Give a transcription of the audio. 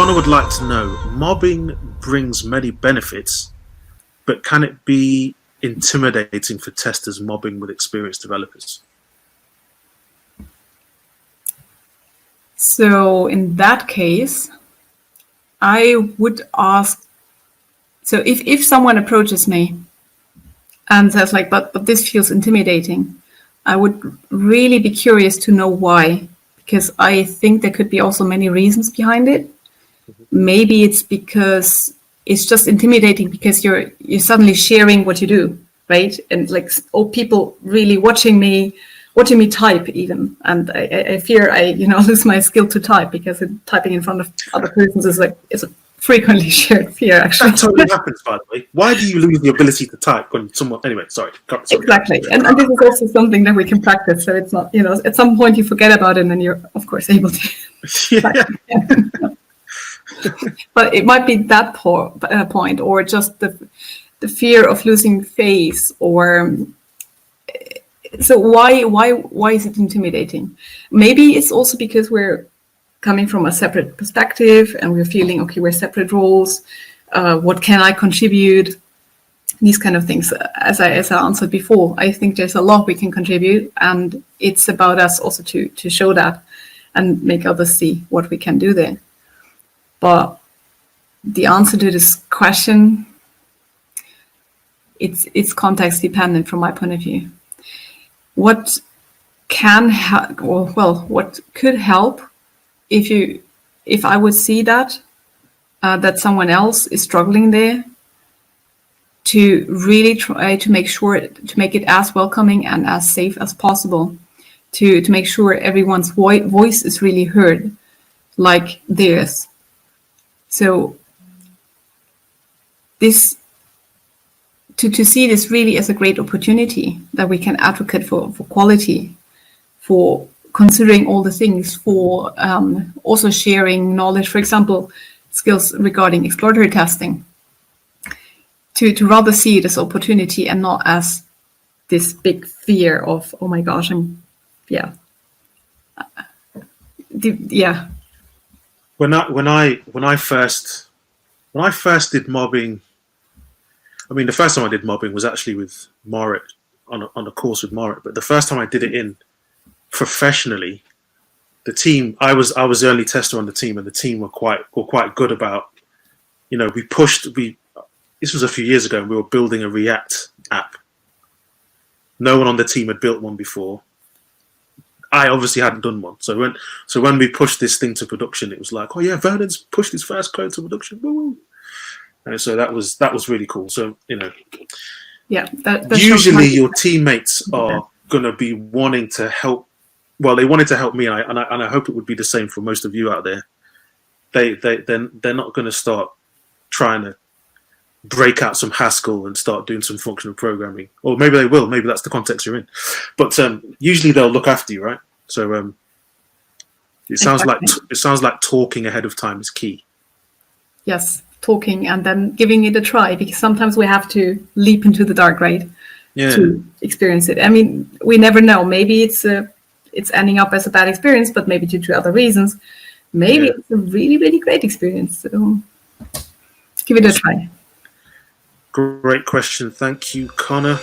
Connor would like to know, mobbing brings many benefits, but can it be intimidating for testers mobbing with experienced developers? So in that case, I would ask, so if someone approaches me and says like, but this feels intimidating, I would really be curious to know why, because I think there could be also many reasons behind it. Maybe it's because it's just intimidating because you're suddenly sharing what you do, right? And like, oh, people really watching me type even, and I fear I lose my skill to type, because typing in front of other persons is a frequently shared fear, actually. That totally happens, by the way. Why do you lose the ability to type when someone... Anyway, sorry. Exactly. And this is also something that we can practice. So it's not, at some point you forget about it and then you're, of course, able to. Yeah. But it might be that point, or just the fear of losing face, or... So why is it intimidating? Maybe it's also because we're coming from a separate perspective and we're feeling, okay, we're separate roles. What can I contribute? These kind of things. As I answered before, I think there's a lot we can contribute, and it's about us also to show that and make others see what we can do there. But the answer to this question, it's context dependent from my point of view. What can help? Well, what could help if I would see that someone else is struggling there, to really try to make it as welcoming and as safe as possible, to make sure everyone's voice is really heard, like theirs. So this. To see this really as a great opportunity that we can advocate for quality, for considering all the things, for also sharing knowledge, for example, skills regarding exploratory testing, to rather see it as opportunity and not as this big fear of, oh my gosh, When I first did mobbing, I mean, the first time I did mobbing was actually with Morit, on a course with Morit. But the first time I did it in professionally, the team, I was the only tester on the team, and the team were quite good about, this was a few years ago, and we were building a React app. No one on the team had built one before. I obviously hadn't done one. So when we pushed this thing to production, it was like, oh yeah, Vernon's pushed his first code to production. Woo-woo. And so that was really cool. So yeah, usually your teammates are gonna be wanting to help. Well, they wanted to help me, and I hope it would be the same for most of you out there. They're not gonna start trying to break out some Haskell and start doing some functional programming, or maybe they will. Maybe that's the context you're in. But usually they'll look after you, right? So it sounds like talking ahead of time is key. Yes. Talking and then giving it a try, because sometimes we have to leap into the dark, right? Yeah. To experience it. I mean, we never know. Maybe it's ending up as a bad experience, but maybe due to other reasons. Maybe it's a really, really great experience. So give it a try. Great question. Thank you, Connor.